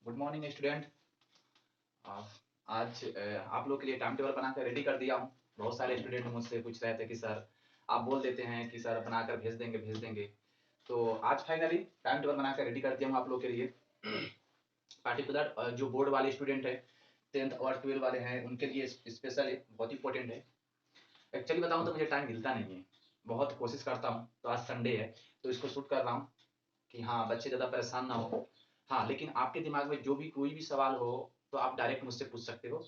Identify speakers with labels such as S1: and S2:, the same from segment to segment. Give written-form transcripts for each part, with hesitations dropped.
S1: Good morning student. आज आप लोग के लिए टाइम टेबल बनाकर रेडी कर दिया हूँ। बहुत सारे स्टूडेंट मुझसे पूछ रहे थे कि सर आप बोल देते हैं कि सर बनाकर भेज देंगे। तो आज फाइनली टाइम टेबल बनाकर रेडी कर दिया हूँ आप लोग के लिए। पार्टिकुलर जो बोर्ड वाले स्टूडेंट है, 10th और 12 वाले हैं, उनके लिए स्पेशल है, बहुत इंपॉर्टेंट है। एक्चुअली बताऊँ तो मुझे टाइम मिलता नहीं है, बहुत कोशिश करता हूँ। तो आज संडे है तो इसको शूट कर रहा हूँ कि हाँ बच्चे ज़्यादा परेशान ना हो। हाँ, लेकिन आपके दिमाग में जो भी कोई भी सवाल हो तो आप डायरेक्ट मुझसे पूछ सकते हो।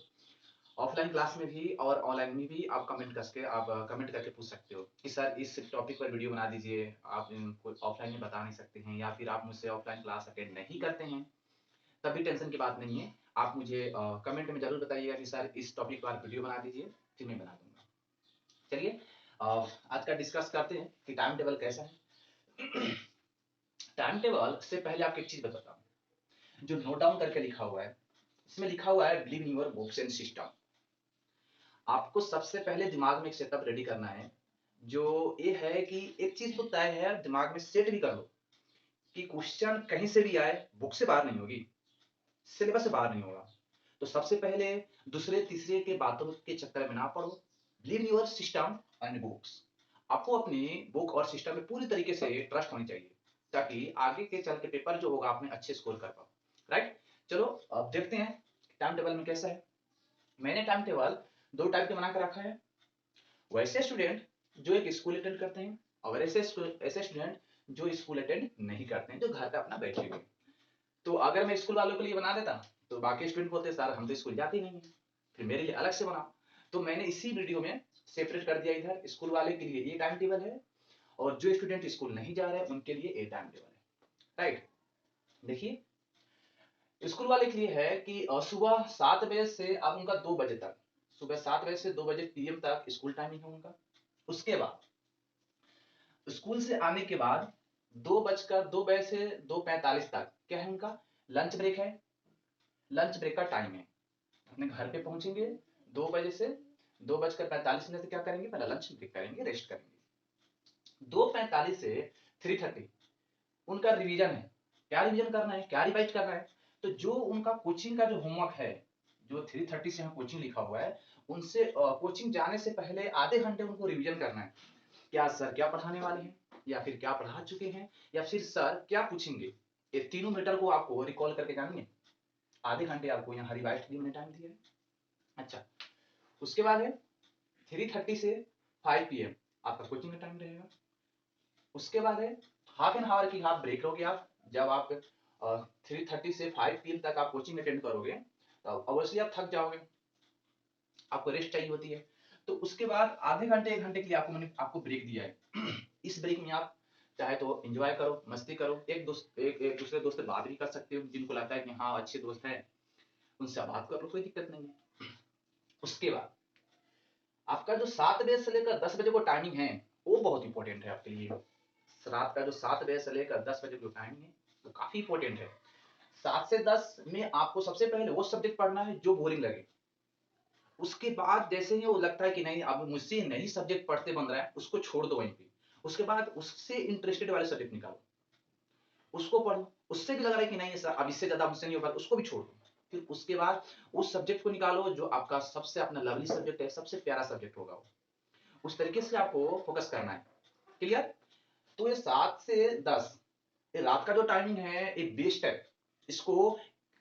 S1: ऑफलाइन क्लास में भी और ऑनलाइन में भी आप कमेंट करके पूछ सकते हो कि सर इस टॉपिक पर वीडियो बना दीजिए। आप कोई ऑफलाइन में बता नहीं सकते हैं या फिर आप मुझसे ऑफलाइन क्लास अटेंड नहीं करते हैं, तब भी टेंशन की बात नहीं है। आप मुझे कमेंट में ज़रूर बताइएगा कि सर इस टॉपिक पर वीडियो बना दीजिए, फिर मैं बना दूँगा। चलिए आज का डिस्कस करते हैं कि टाइम टेबल कैसा है। टाइम टेबल से पहले आपको एक चीज़ बताता हूँ, जो नोट डाउन करके लिखा हुआ है, इसमें लिखा हुआ है believe in your books and system. आपको सबसे पहले दिमाग में एक सेटअप रेडी करना है, जो ये है कि एक चीज़ तो तय है, दिमाग में सेट भी कर लो कि क्वेश्चन कहीं से भी आए, बुक से बाहर नहीं होगी, सिलेबस से बाहर नहीं होगा। तो सबसे पहले दूसरे तीसरे के बातों के चक्कर में ना पड़ो। Believe in your system and books. आपको अपनी बुक और सिस्टम में पूरी तरीके से ट्रस्ट होनी चाहिए, ताकि आगे के चल के पेपर जो होगा आप में अच्छे स्कोर कर पाओ। राइट? चलो अब देखते हैं टाइम टेबल में कैसा है। मैंने टाइम टेबल दो टाइप के बना कर रखा है। वैसे स्टूडेंट जो एक स्कूल अटेंड करते हैं, और ऐसे स्टूडेंट जो स्कूल अटेंड नहीं करते हैं, जो घर पे अपना बैठे हुए। तो अगर मैं स्कूल वालों के लिए बना देता तो बाकी स्टूडेंट बोलते सर हम तो स्कूल जाते ही नहीं है, फिर मेरे लिए अलग से बनाओ। तो मैंने इसी वीडियो में सेपरेट कर दिया, इधर स्कूल वाले के लिए ये टाइम टेबल है और जो स्टूडेंट स्कूल नहीं जा रहे हैं उनके लिए ये टाइम टेबल है। राइट? देखिए, स्कूल वाले के लिए है कि सुबह 7 बजे से अब उनका 2 बजे तक, सुबह 7 बजे से 2 बजे पीएम तक स्कूल टाइमिंग है उनका। उसके बाद स्कूल से आने के बाद 2 बजे से 2:45 तक क्या है उनका, लंच ब्रेक है। लंच ब्रेक का टाइम है, अपने घर पे पहुंचेंगे 2 बजे से 2:45 क्या करेंगे, पहले लंच ब्रेक करेंगे, रेस्ट करेंगे। 2:45 से 3:30 उनका रिवीजन है। क्या रिवीजन करना है, क्या रिवाइज करना है। तो जो उनका कोचिंग का जो होमवर्क है, जो 3:30 से यहाँ कोचिंग लिखा हुआ है, उनसे कोचिंग जाने से पहले आधे घंटे उनको रिवीजन करना है। क्या सर क्या पढ़ाने वाले हैं, या फिर क्या पढ़ा चुके हैं, या फिर सर क्या पूछेंगे, ये तीनों मैटर को आपको रिकॉल करके जानिए। आधे घंटे आपको यहाँ रिवाइज के लिए मैंने टाइम दिया है। अच्छा, उसके बाद है 3:30 से 5 पीएम आपका कोचिंग का टाइम रहेगा। उसके बाद है हाफ एन आवर की हाफ ब्रेक लोगे आप। जब आप 3:30 से 5 पीएम तक आप कोचिंग अटेंड करोगे तो ऑब्वियसली आप थक जाओगे, आपको रेस्ट चाहिए होती है। तो उसके बाद आधे घंटे 1 घंटे के लिए मैंने आपको ब्रेक दिया है। इस ब्रेक में आप चाहे तो एंजॉय करो, मस्ती करो, एक दूसरे दोस्त से बात भी कर सकते हो, जिनको लगता है कि हाँ अच्छे दोस्त हैं उनसे बात कर लो, कोई दिक्कत नहीं है। उसके बाद आपका जो 7 बजे से लेकर 10 बजे को टाइमिंग है, वो बहुत इंपॉर्टेंट है आपके लिए। रात का जो 7 बजे से लेकर 10 बजे का टाइमिंग है वो काफी इंपॉर्टेंट है। 7 से 10 में आपको सबसे पहले वो सब्जेक्ट पढ़ना है जो बोरिंग लगे। उसके बाद जैसे ही वो लगता है कि नहीं अब मुझसे नई सब्जेक्ट पढ़ते बन रहा है, उसको छोड़ दो वहीं पे। उसके बाद उससे इंटरेस्टेड वाले सब्जेक्ट निकालो, उसको पढ़ो। उससे भी लग रहा है कि नहीं सर अब इससे ज्यादा मुझसे नहीं होगा, उसको भी छोड़ दो। फिर उसके बाद उस सब्जेक्ट को निकालो जो आपका सबसे अपना लवली सब्जेक्ट है, सबसे प्यारा सब्जेक्ट होगा वो। उस तरीके से आपको फोकस करना है। क्लियर? तो ये 7 से 10 ये रात का जो टाइमिंग है ये बेस्ट है। इसको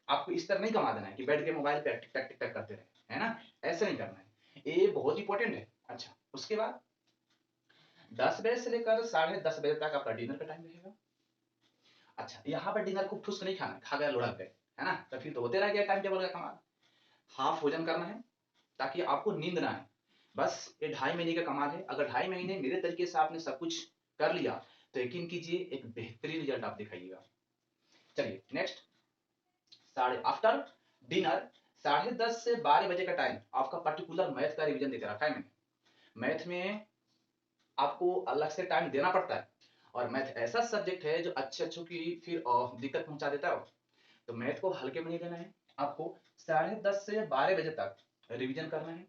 S1: आपको इस तरह नहीं कमा देना है कि बैठ के मोबाइल पे टिक टक टिक टक करते रहे, है ना? ऐसे नहीं करना है, ये बहुत इंपॉर्टेंट है। अच्छा, उसके बाद 10 बजे से लेकर 10:30 बजे तक आपका डिनर का टाइम रहेगा। अच्छा, यहाँ पर डिनर को ठूस नहीं खाना, खा गए लुढ़क गए, है ना? तो फिर तो होते रह गया टाइम टेबल का कमाल। हाफ भोजन करना है ताकि आपको नींद ना आए। बस ये 2.5 महीने का कमाल है। अगर 2.5 महीने मेरे तरीके से आपने सब कुछ कर लिया तो यकीन कीजिए एक बेहतरीन रिजल्ट आप दिखाइएगा। चलिए नेक्स्ट, साढ़े आफ्टर डिनर 10:30 से 12 बजे का टाइम आपका पर्टिकुलर मैथ का रिवीजन देते रखा है मैंने। मैथ में आपको अलग से टाइम देना पड़ता है, और मैथ ऐसा सब्जेक्ट है जो अच्छे अच्छों की फिर दिक्कत पहुंचा देता है। तो मैथ को हल्के में नहीं देना है आपको। 10:30 से 12 बजे तक रिवीजन करना है।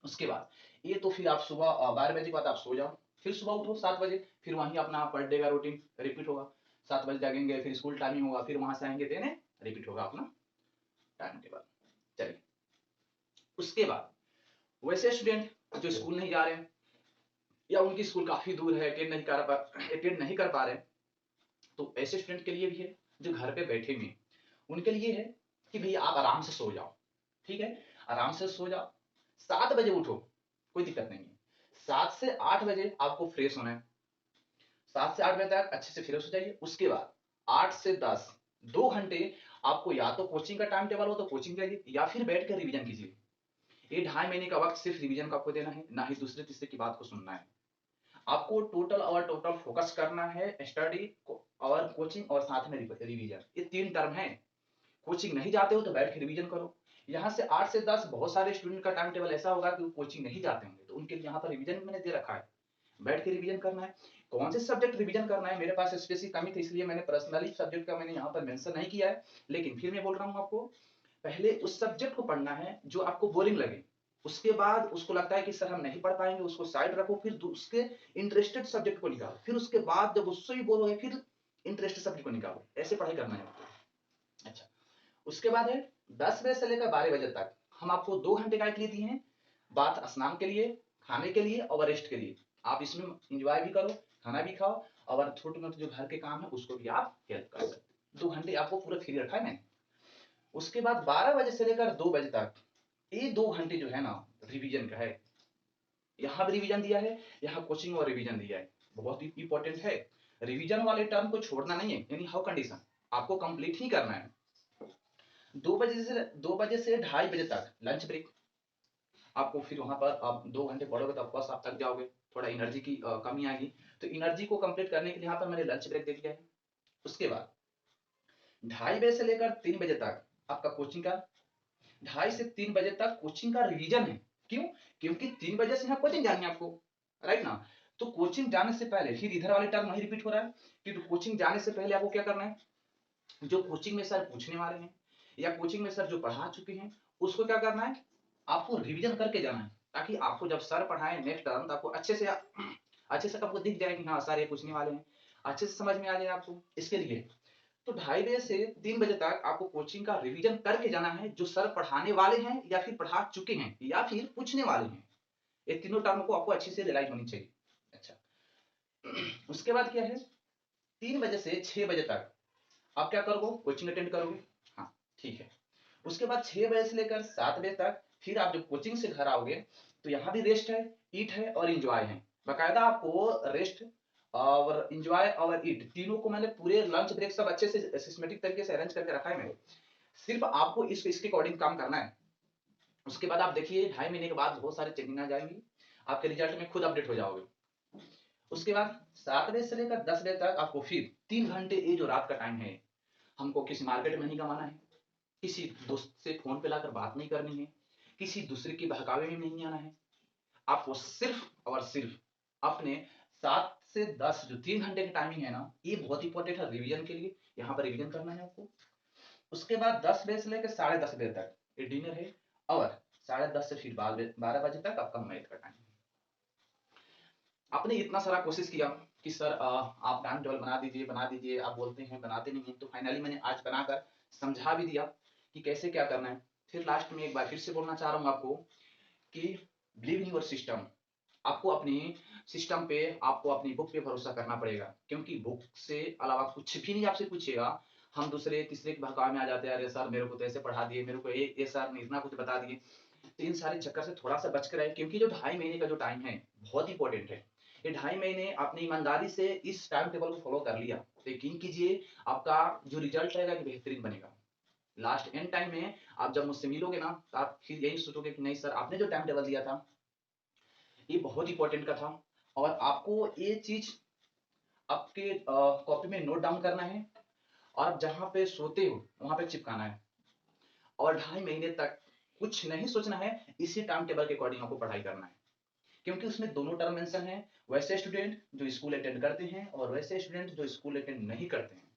S1: उसके बाद ये तो फिर आप सुबह 12 बजे के बाद आप सो जाओ, फिर सुबह उठो 7 बजे, फिर वहीं अपना पर डे का रूटीन रिपीट होगा। 7 बजे जागेंगे, फिर स्कूल टाइमिंग होगा, फिर वहां से आएंगे देने रिपीट होगा अपना टाइम टेबल। चलिए, उसके बाद वैसे स्टूडेंट जो स्कूल नहीं जा रहे हैं या उनकी स्कूल काफी दूर है, अटेंड नहीं कर पा रहे, तो ऐसे स्टूडेंट के लिए भी है जो घर पे बैठे हुए हैं, उनके लिए है कि भैया आप आराम से सो जाओ, ठीक है, आराम से सो जाओ, 7 बजे उठो, कोई दिक्कत नहीं है, 7 से 8 बजे आपको फ्रेश होना है, 7 से 8 बजे तक अच्छे से फ्रेश हो जाइए। उसके बाद 8 से 10 2 घंटे आपको या तो कोचिंग का टाइम टेबल हो तो कोचिंग जाइए या फिर बैठ कर रिविजन कीजिए। ये 2.5 महीने का वक्त सिर्फ रिविजन का आपको देना है, ना ही दूसरे तीसरे की बात को सुनना है। आपको टोटल फोकस करना है स्टडी और कोचिंग और साथ में रिवीजन, ये 3 टर्म है। कोचिंग नहीं जाते हो तो बैठ के रिवीजन करो। यहाँ से 8 से 10 बहुत सारे स्टूडेंट का टाइम टेबल ऐसा होगा कि वो कोचिंग नहीं जाते होंगे, तो उनके लिए यहाँ पर रिवीजन मैंने दे रखा है, बैठ के रिवीजन करना है। कौन से सब्जेक्ट रिवीजन करना है, मेरे पास स्पेसिफिक कमी थी इसलिए मैंने पर्सनली सब्जेक्ट का मैंने यहाँ पर मेंशन नहीं किया है, लेकिन फिर मैं बोल रहा हूँ आपको, पहले उस सब्जेक्ट को पढ़ना है जो आपको बोरिंग लगे, उसके बाद उसको लगता है कि सर हम नहीं पढ़ पाएंगे, उसको साइड रखो, फिर उसके इंटरेस्टेड सब्जेक्ट को निकालो, फिर उसके बाद जब उससे भी बोर हो गए फिर इंटरेस्टेड सब्जेक्ट को निकालो, ऐसे पढ़ाई करना है आपको। अच्छा, उसके बाद है 10 बजे से लेकर 12 बजे तक हम आपको 2 घंटे का लिए दिए हैं, बात स्नान के लिए, खाने के लिए और रेस्ट के लिए। आप इसमें इंजॉय भी करो, खाना भी खाओ और छोटे मोटे जो घर के काम है उसको भी आप हेल्प कर सकते। 2 घंटे आपको पूरा फ्री रखा है मैंने। उसके बाद 12 बजे से लेकर 2 बजे तक ये 2 घंटे जो है ना रिवीजन का है, यहाँ भी रिवीजन दिया है, यहाँ कोचिंग और रिवीजन दिया है, बहुत ही इंपॉर्टेंट है। रिवीजन वाले टर्म को छोड़ना नहीं है, यानी हाउ कंडीशन आपको कंप्लीट ही करना है। 2 बजे से 2:30 बजे तक लंच ब्रेक, आपको फिर वहां पर आप 2 घंटे पढ़ोगे तो ऑफकोर्स आप थक जाओगे, थोड़ा एनर्जी की कमी आएगी, तो एनर्जी को कंप्लीट करने के लिए यहाँ पर मैंने लंच ब्रेक दे दिया है। उसके बाद 2:30 बजे से लेकर 3 बजे तक आपका कोचिंग का, 2:30 से 3 बजे तक कोचिंग का रिवीजन है। क्यों? क्योंकि 3 बजे से यहाँ कोचिंग जानी है आपको, राइट ना। तो कोचिंग जाने से पहले फिर इधर वाले टर्म वही रिपीट हो रहा है कि तो कोचिंग जाने से पहले आपको क्या करना है, जो कोचिंग में सर पूछने वाले हैं या कोचिंग में सर जो पढ़ा चुके हैं उसको क्या करना है, आपको रिवीजन करके जाना है, ताकि आपको जब सर पढ़ाए नेक्स्ट टर्म तो आपको अच्छे से आपको दिख जाए कि हाँ सर ये पूछने वाले हैं, अच्छे से समझ में आ जाए आपको। इसके लिए तो 2:30 बजे से 3 बजे तक आपको कोचिंग का रिवीजन करके जाना है, जो सर पढ़ाने वाले हैं या फिर पढ़ा चुके हैं या फिर पूछने वाले हैं, ये तीनों टर्म को आपको अच्छे से रियलाइज होनी चाहिए। अच्छा, उसके बाद क्या है, 3 बजे से 6 बजे तक आप क्या करोगे, कोचिंग अटेंड करोगे, हाँ ठीक है। उसके बाद 6 बजे से लेकर 7 बजे तक फिर आप जब कोचिंग से घर आओगे तो यहाँ भी रेस्ट है, ईट है और इंजॉय है, बाकायदा आपको रेस्ट और इंजॉय और ईट तीनों को मैंने पूरे लंच ब्रेक सब अच्छे से सिस्टमेटिक तरीके से अरेंज करके रखा है मैंने, सिर्फ आपको इसके अकॉर्डिंग काम करना है। उसके बाद आप देखिए 2.5 महीने के बाद बहुत सारी चेंजिंग आ जाएंगी, आपके रिजल्ट में खुद अपडेट हो जाओगे। उसके बाद 7 बजे से लेकर 10 बजे तक आपको फिर 3 घंटे, ये जो रात का टाइम है, हमको किसी मार्केट में नहीं कमाना है, किसी दोस्त से फोन पे लाकर बात नहीं करनी है, किसी दूसरे के बहकावे में नहीं आना है, आपको सिर्फ और सिर्फ अपने 7 से 10 जो 3 घंटे की टाइमिंग है ना, ये बहुत इंपॉर्टेंट है रिवीजन के लिए, यहाँ पर रिवीजन करना है आपको। उसके बाद 10 बजे से लेकर 10:30 बजे तक ये डिनर है और 10:30 से फिर 12 बजे तक आपका मैथ का टाइम है। आपने इतना सारा कोशिश किया कि सर आप टाइम टेबल बना दीजिए, आप बोलते हैं बनाते नहीं हैं, तो फाइनली मैंने आज बनाकर समझा भी दिया कि कैसे क्या करना है। फिर लास्ट में एक बार फिर से बोलना चाह रहा हूँ आपको कि बिलीव इन योर सिस्टम, आपको अपनी सिस्टम पे, आपको अपनी बुक पे भरोसा करना पड़ेगा, क्योंकि बुक से अलावा कुछ भी नहीं आपसे पूछेगा। हम दूसरे तीसरे के बहकावे में आ जाते हैं, अरे सर मेरे को तो ऐसे पढ़ा दिए, मेरे को ये सर ने इतना कुछ बता दिए, तो इन सारे चक्कर से थोड़ा सा बच कर रहे, क्योंकि जो 2.5 महीने का जो टाइम है बहुत इंपॉर्टेंट है। ये 2.5 महीने अपनी ईमानदारी से इस टाइम टेबल को फॉलो कर लिया तो यकीन कीजिए आपका जो रिजल्ट रहेगा ये बेहतरीन बनेगा। लास्ट एंड टाइम में आप जब मुझसे मिलोगे ना तो आप फिर यही सोचोगे कि नहीं सर आपने जो टाइम टेबल दिया था ये बहुत इंपॉर्टेंट का था, और आपको ये चीज आपके कॉपी में नोट डाउन करना है और जहां पे सोते हो वहां पे चिपकाना है, और 2.5 महीने तक कुछ नहीं सोचना है, इसी टाइम टेबल के अकॉर्डिंग आपको पढ़ाई करना है, क्योंकि उसमें दोनों टर्म मेंशन है, वैसे स्टूडेंट जो स्कूल अटेंड करते हैं और वैसे स्टूडेंट जो स्कूल अटेंड नहीं करते हैं।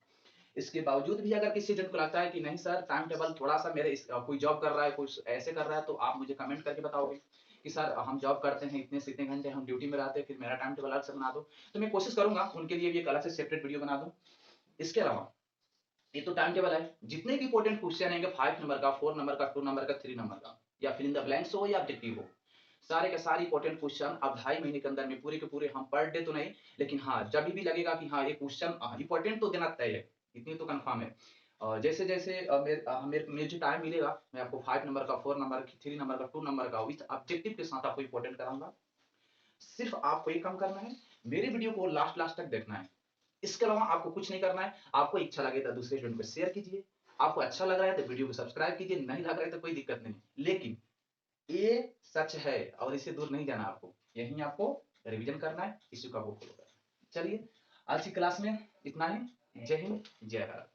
S1: इसके बावजूद भी अगर किसी स्टूडेंट को लगता है कि नहीं सर टाइम टेबल थोड़ा सा मेरे कोई जॉब कर रहा है, कुछ ऐसे कर रहा है, तो आप मुझे कमेंट करके बताओगे कि सर हम जॉब करते हैं, इतने से इतने घंटे हम ड्यूटी में रहते हैं, फिर मेरा टाइम टेबल अलग से बना दो, तो मैं कोशिश करूंगा उनके लिए भी एक अलग से सेपरेट वीडियो बना दूं। इसके अलावा ये तो टाइम टेबल है। जितने भी इंपॉर्टेंट क्वेश्चन आएंगे 5 नंबर का, 4 नंबर का, 2 नंबर का, 3 नंबर का, या फिल इन द ब्लैंक्स हो या ऑब्जेक्टिव हो, सारे के सारे इंपॉर्टेंट क्वेश्चन अब 2.5 महीने के अंदर में पूरे के पूरे हम पर डे तो नहीं, लेकिन हाँ, जब भी लगेगा कि हाँ, ये क्वेश्चन इंपॉर्टेंट तो देना तय है, इतनी तो कंफर्म है। जैसे-जैसे मेरे जो टाइम मिलेगा, मैं आपको 5 नंबर का, 4 नंबर की, 3 नंबर का, 2 नंबर का विथ ऑब्जेक्टिव के साथ आपको इंपॉर्टेंट कराऊँगा। सिर्फ आपको एक काम करना है, मेरे वीडियो को लास्ट लास्ट तक देखना है। इसके अलावा आपको कुछ नहीं करना है। आपको इच्छा लगे तो दूसरे स्टूडेंट को शेयर कीजिए। आपको अच्छा लग रहा है तो वीडियो को सब्सक्राइब कीजिए, नहीं लग रहा है तो कोई दिक्कत नहीं। लेकिन ये सच है और इससे दूर नहीं जाना आपको। यहीं आपको रिवीजन करना है, इसी को आपको फॉलो करना है। चलिए, आज की क्लास में इतना ही। जय हिंद, जय भारत।